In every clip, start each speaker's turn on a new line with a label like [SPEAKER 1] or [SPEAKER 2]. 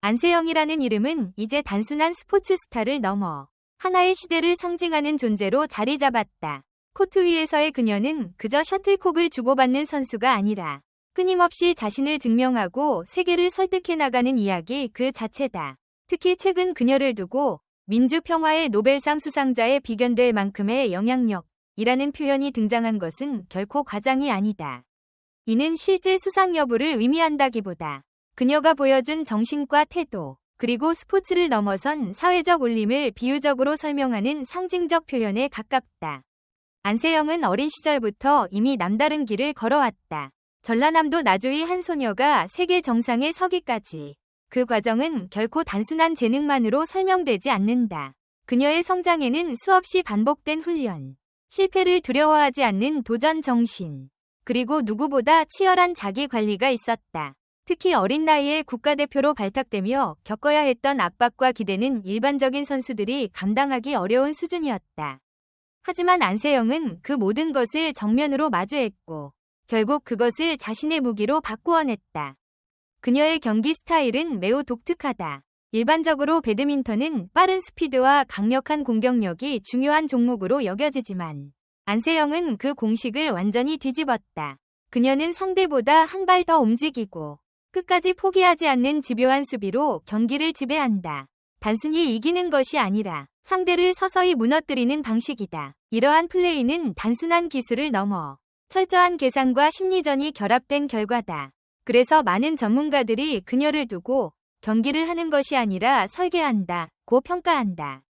[SPEAKER 1] 안세영이라는 이름은 이제 단순한 스포츠 스타를 넘어 하나의 시대를 상징하는 존재로 자리 잡았다. 코트 위에서의 그녀는 그저 셔틀콕을 주고받는 선수가 아니라 끊임없이 자신을 증명하고 세계를 설득해 나가는 이야기 그 자체다. 특히 최근 그녀를 두고 민주평화의 노벨상 수상자에 비견될 만큼의 영향력이라는 표현이 등장한 것은 결코 과장이 아니다. 이는 실제 수상 여부를 의미한다기보다 그녀가 보여준 정신과 태도, 그리고 스포츠를 넘어선 사회적 울림을 비유적으로 설명하는 상징적 표현에 가깝다. 안세영은 어린 시절부터 이미 남다른 길을 걸어왔다. 전라남도 나주의 한 소녀가 세계 정상에 서기까지. 그 과정은 결코 단순한 재능만으로 설명되지 않는다. 그녀의 성장에는 수없이 반복된 훈련, 실패를 두려워하지 않는 도전 정신, 그리고 누구보다 치열한 자기 관리가 있었다. 특히 어린 나이에 국가대표로 발탁되며 겪어야 했던 압박과 기대는 일반적인 선수들이 감당하기 어려운 수준이었다. 하지만 안세영은 그 모든 것을 정면으로 마주했고 결국 그것을 자신의 무기로 바꾸어냈다. 그녀의 경기 스타일은 매우 독특하다. 일반적으로 배드민턴은 빠른 스피드와 강력한 공격력이 중요한 종목으로 여겨지지만 안세영은 그 공식을 완전히 뒤집었다. 그녀는 상대보다 한 발 더 움직이고 끝까지 포기하지 않는 집요한 수비로 경기를 지배한다. 단순히 이기는 것이 아니라 상대를 서서히 무너뜨리는 방식이다. 이러한 플레이는 단순한 기술을 넘어 철저한 계산과 심리전이 결합된 결과다. 그래서 많은 전문가들이 그녀를 두고 경기를 하는 것이 아니라 설계한다고 평가한다.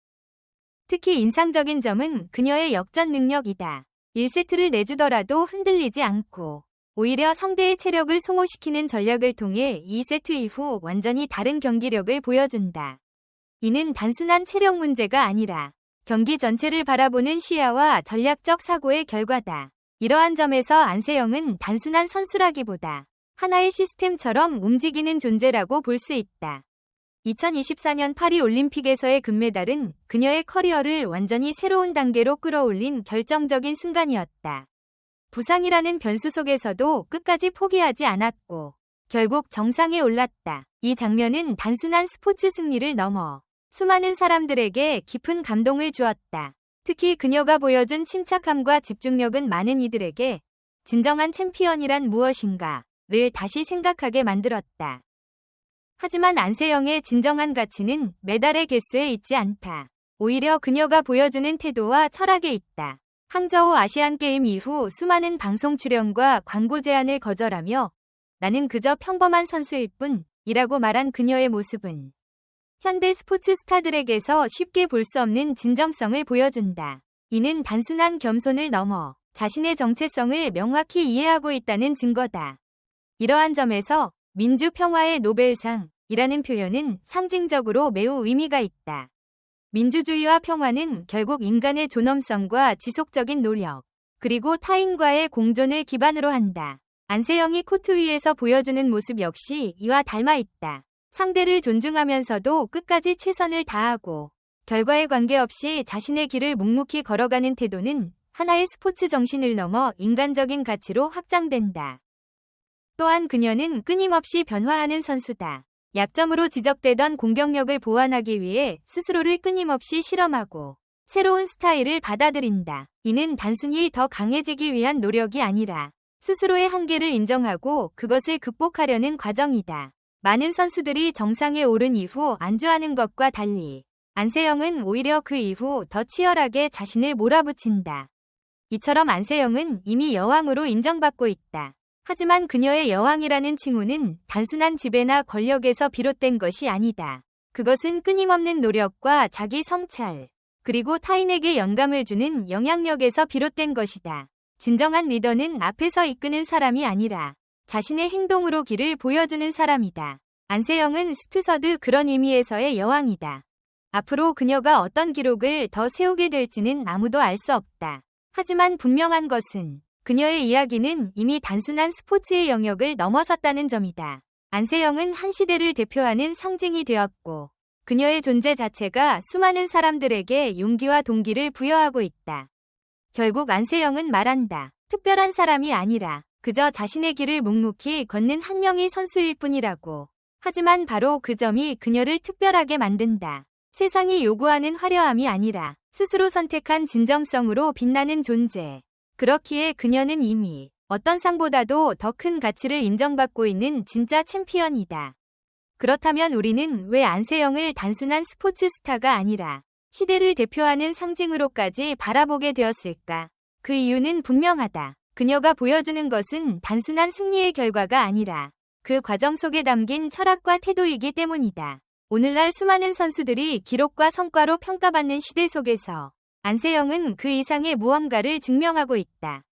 [SPEAKER 1] 특히 인상적인 점은 그녀의 역전 능력이다. 1세트를 내주더라도 흔들리지 않고 오히려 상대의 체력을 소모시키는 전략을 통해 2세트 이후 완전히 다른 경기력을 보여준다. 이는 단순한 체력 문제가 아니라 경기 전체를 바라보는 시야와 전략적 사고의 결과다. 이러한 점에서 안세영은 단순한 선수라기보다 하나의 시스템처럼 움직이는 존재라고 볼 수 있다. 2024년 파리올림픽에서의 금메달은 그녀의 커리어를 완전히 새로운 단계로 끌어올린 결정적인 순간이었다. 부상이라는 변수 속에서도 끝까지 포기하지 않았고 결국 정상에 올랐다. 이 장면은 단순한 스포츠 승리를 넘어 수많은 사람들에게 깊은 감동을 주었다. 특히 그녀가 보여준 침착함과 집중력은 많은 이들에게 진정한 챔피언이란 무엇인가를 다시 생각하게 만들었다. 하지만 안세영의 진정한 가치는 메달의 개수에 있지 않다. 오히려 그녀가 보여주는 태도와 철학에 있다. 항저우 아시안게임 이후 수많은 방송 출연과 광고 제안을 거절하며 나는 그저 평범한 선수일 뿐이라고 말한 그녀의 모습은 현대 스포츠 스타들에게서 쉽게 볼 수 없는 진정성을 보여준다. 이는 단순한 겸손을 넘어 자신의 정체성을 명확히 이해하고 있다는 증거다. 이러한 점에서 민주평화의 노벨상이라는 표현은 상징적으로 매우 의미가 있다. 민주주의와 평화는 결국 인간의 존엄성과 지속적인 노력, 그리고 타인과의 공존을 기반으로 한다. 안세영이 코트 위에서 보여주는 모습 역시 이와 닮아 있다. 상대를 존중하면서도 끝까지 최선을 다하고 결과에 관계없이 자신의 길을 묵묵히 걸어가는 태도는 하나의 스포츠 정신을 넘어 인간적인 가치로 확장된다. 또한 그녀는 끊임없이 변화하는 선수다. 약점으로 지적되던 공격력을 보완하기 위해 스스로를 끊임없이 실험하고 새로운 스타일을 받아들인다. 이는 단순히 더 강해지기 위한 노력이 아니라 스스로의 한계를 인정하고 그것을 극복하려는 과정이다. 많은 선수들이 정상에 오른 이후 안주하는 것과 달리 안세영은 오히려 그 이후 더 치열하게 자신을 몰아붙인다. 이처럼 안세영은 이미 여왕으로 인정받고 있다. 하지만 그녀의 여왕이라는 칭호는 단순한 지배나 권력에서 비롯된 것이 아니다. 그것은 끊임없는 노력과 자기 성찰, 그리고 타인에게 영감을 주는 영향력에서 비롯된 것이다. 진정한 리더는 앞에서 이끄는 사람이 아니라 자신의 행동으로 길을 보여주는 사람이다. 안세영은 스투서드 그런 의미에서의 여왕이다. 앞으로 그녀가 어떤 기록을 더 세우게 될지는 아무도 알 수 없다. 하지만 분명한 것은 그녀의 이야기는 이미 단순한 스포츠의 영역을 넘어섰다는 점이다. 안세영은 한 시대를 대표하는 상징이 되었고 그녀의 존재 자체가 수많은 사람들에게 용기와 동기를 부여하고 있다. 결국 안세영은 말한다. 특별한 사람이 아니라 그저 자신의 길을 묵묵히 걷는 한 명의 선수일 뿐이라고. 하지만 바로 그 점이 그녀를 특별하게 만든다. 세상이 요구하는 화려함이 아니라 스스로 선택한 진정성으로 빛나는 존재. 그렇기에 그녀는 이미 어떤 상보다도 더 큰 가치를 인정받고 있는 진짜 챔피언이다. 그렇다면 우리는 왜 안세영을 단순한 스포츠 스타가 아니라 시대를 대표하는 상징으로까지 바라보게 되었을까? 그 이유는 분명하다. 그녀가 보여주는 것은 단순한 승리의 결과가 아니라 그 과정 속에 담긴 철학과 태도이기 때문이다. 오늘날 수많은 선수들이 기록과 성과로 평가받는 시대 속에서 안세영은 그 이상의 무언가를 증명하고 있다.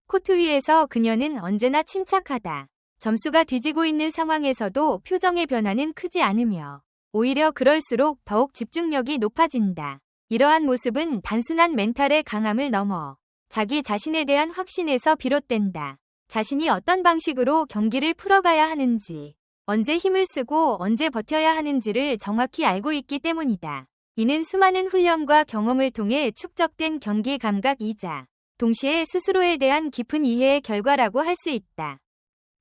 [SPEAKER 1] 코트 위에서 그녀는 언제나 침착하다. 점수가 뒤지고 있는 상황에서도 표정의 변화는 크지 않으며 오히려 그럴수록 더욱 집중력이 높아진다. 이러한 모습은 단순한 멘탈의 강함을 넘어 자기 자신에 대한 확신에서 비롯된다. 자신이 어떤 방식으로 경기를 풀어가야 하는지, 언제 힘을 쓰고 언제 버텨야 하는지를 정확히 알고 있기 때문이다. 이는 수많은 훈련과 경험을 통해 축적된 경기 감각이자 동시에 스스로에 대한 깊은 이해의 결과라고 할 수 있다.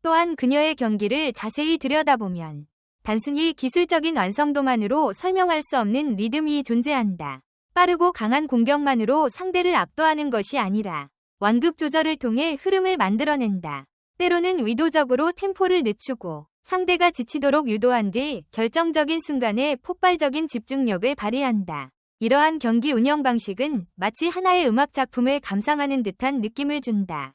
[SPEAKER 1] 또한 그녀의 경기를 자세히 들여다보면 단순히 기술적인 완성도만으로 설명할 수 없는 리듬이 존재한다. 빠르고 강한 공격만으로 상대를 압도하는 것이 아니라 완급 조절을 통해 흐름을 만들어낸다. 때로는 의도적으로 템포를 늦추고 상대가 지치도록 유도한 뒤 결정적인 순간에 폭발적인 집중력을 발휘한다. 이러한 경기 운영 방식은 마치 하나의 음악 작품을 감상하는 듯한 느낌을 준다.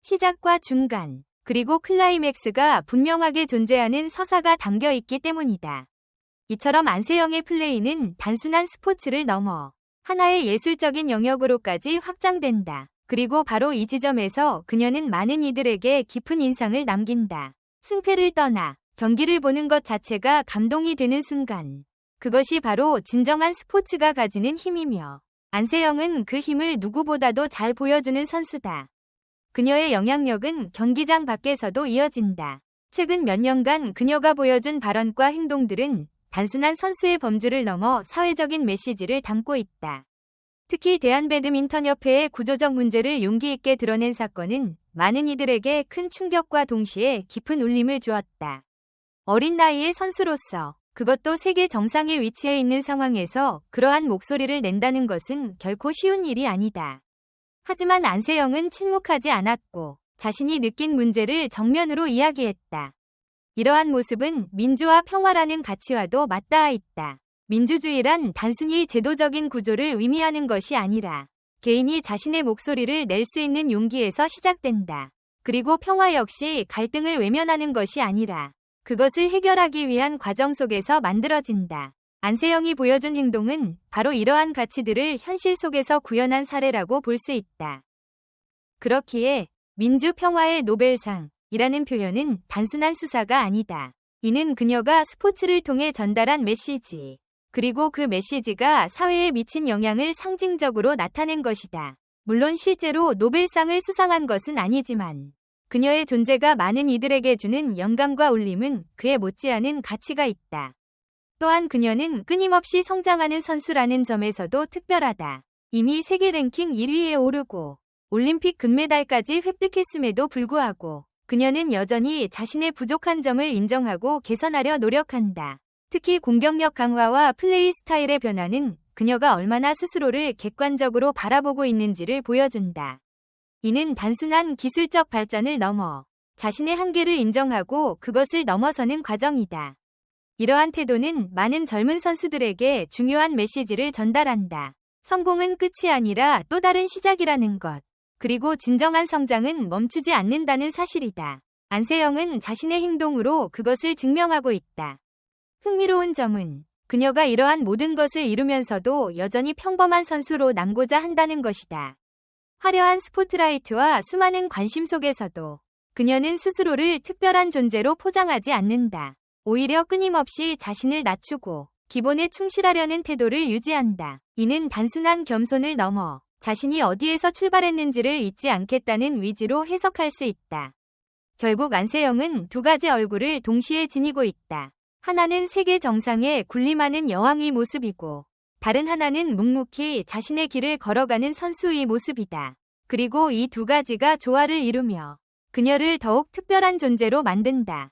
[SPEAKER 1] 시작과 중간, 그리고 클라이맥스가 분명하게 존재하는 서사가 담겨 있기 때문이다. 이처럼 안세영의 플레이는 단순한 스포츠를 넘어 하나의 예술적인 영역으로까지 확장된다. 그리고 바로 이 지점에서 그녀는 많은 이들에게 깊은 인상을 남긴다. 승패를 떠나 경기를 보는 것 자체가 감동이 되는 순간, 그것이 바로 진정한 스포츠가 가지는 힘이며 안세영은 그 힘을 누구보다도 잘 보여주는 선수다. 그녀의 영향력은 경기장 밖에서도 이어진다. 최근 몇 년간 그녀가 보여준 발언과 행동들은 단순한 선수의 범주를 넘어 사회적인 메시지를 담고 있다. 특히 대한배드민턴협회의 구조적 문제를 용기 있게 드러낸 사건은 많은 이들에게 큰 충격과 동시에 깊은 울림을 주었다. 어린 나이의 선수로서, 그것도 세계 정상에 위치해 있는 상황에서 그러한 목소리를 낸다는 것은 결코 쉬운 일이 아니다. 하지만 안세영은 침묵하지 않았고 자신이 느낀 문제를 정면으로 이야기했다. 이러한 모습은 민주화 평화라는 가치와도 맞닿아 있다. 민주주의란 단순히 제도적인 구조를 의미하는 것이 아니라 개인이 자신의 목소리를 낼 수 있는 용기에서 시작된다. 그리고 평화 역시 갈등을 외면하는 것이 아니라 그것을 해결하기 위한 과정 속에서 만들어진다. 안세영이 보여준 행동은 바로 이러한 가치들을 현실 속에서 구현한 사례라고 볼 수 있다. 그렇기에 민주평화의 노벨상이라는 표현은 단순한 수사가 아니다. 이는 그녀가 스포츠를 통해 전달한 메시지, 그리고 그 메시지가 사회에 미친 영향을 상징적으로 나타낸 것이다. 물론 실제로 노벨상을 수상한 것은 아니지만 그녀의 존재가 많은 이들에게 주는 영감과 울림은 그에 못지않은 가치가 있다. 또한 그녀는 끊임없이 성장하는 선수라는 점에서도 특별하다. 이미 세계 랭킹 1위에 오르고 올림픽 금메달까지 획득했음에도 불구하고 그녀는 여전히 자신의 부족한 점을 인정하고 개선하려 노력한다. 특히 공격력 강화와 플레이 스타일의 변화는 그녀가 얼마나 스스로를 객관적으로 바라보고 있는지를 보여준다. 이는 단순한 기술적 발전을 넘어 자신의 한계를 인정하고 그것을 넘어서는 과정이다. 이러한 태도는 많은 젊은 선수들에게 중요한 메시지를 전달한다. 성공은 끝이 아니라 또 다른 시작이라는 것. 그리고 진정한 성장은 멈추지 않는다는 사실이다. 안세영은 자신의 행동으로 그것을 증명하고 있다. 흥미로운 점은 그녀가 이러한 모든 것을 이루면서도 여전히 평범한 선수로 남고자 한다는 것이다. 화려한 스포트라이트와 수많은 관심 속에서도 그녀는 스스로를 특별한 존재로 포장하지 않는다. 오히려 끊임없이 자신을 낮추고 기본에 충실하려는 태도를 유지한다. 이는 단순한 겸손을 넘어 자신이 어디에서 출발했는지를 잊지 않겠다는 위지로 해석할 수 있다. 결국 안세영은 두 가지 얼굴을 동시에 지니고 있다. 하나는 세계 정상에 군림하는 여왕의 모습이고 다른 하나는 묵묵히 자신의 길을 걸어가는 선수의 모습이다. 그리고 이 두 가지가 조화를 이루며 그녀를 더욱 특별한 존재로 만든다.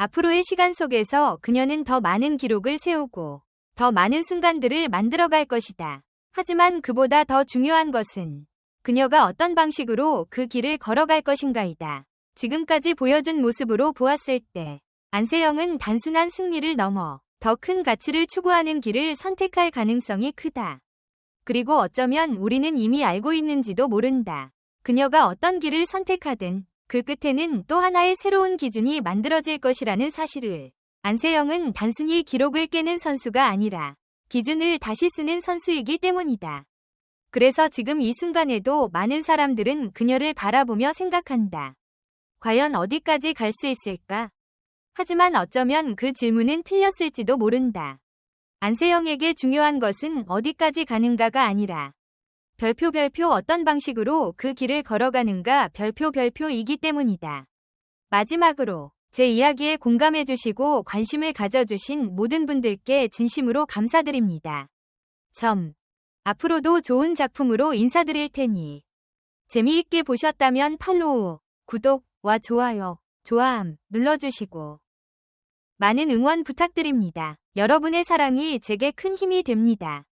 [SPEAKER 1] 앞으로의 시간 속에서 그녀는 더 많은 기록을 세우고 더 많은 순간들을 만들어갈 것이다. 하지만 그보다 더 중요한 것은 그녀가 어떤 방식으로 그 길을 걸어갈 것인가이다. 지금까지 보여준 모습으로 보았을 때 안세영은 단순한 승리를 넘어 더 큰 가치를 추구하는 길을 선택할 가능성이 크다. 그리고 어쩌면 우리는 이미 알고 있는지도 모른다. 그녀가 어떤 길을 선택하든 그 끝에는 또 하나의 새로운 기준이 만들어질 것이라는 사실을. 안세영은 단순히 기록을 깨는 선수가 아니라 기준을 다시 쓰는 선수이기 때문이다. 그래서 지금 이 순간에도 많은 사람들은 그녀를 바라보며 생각한다. 과연 어디까지 갈 수 있을까? 하지만 어쩌면 그 질문은 틀렸을지도 모른다. 안세영에게 중요한 것은 어디까지 가는가가 아니라 별표 어떤 방식으로 그 길을 걸어가는가 별표이기 때문이다. 마지막으로 제 이야기에 공감해주시고 관심을 가져주신 모든 분들께 진심으로 감사드립니다. 앞으로도 좋은 작품으로 인사드릴 테니 재미있게 보셨다면 팔로우, 구독과 좋아요, 좋아함 눌러주시고 많은 응원 부탁드립니다. 여러분의 사랑이 제게 큰 힘이 됩니다.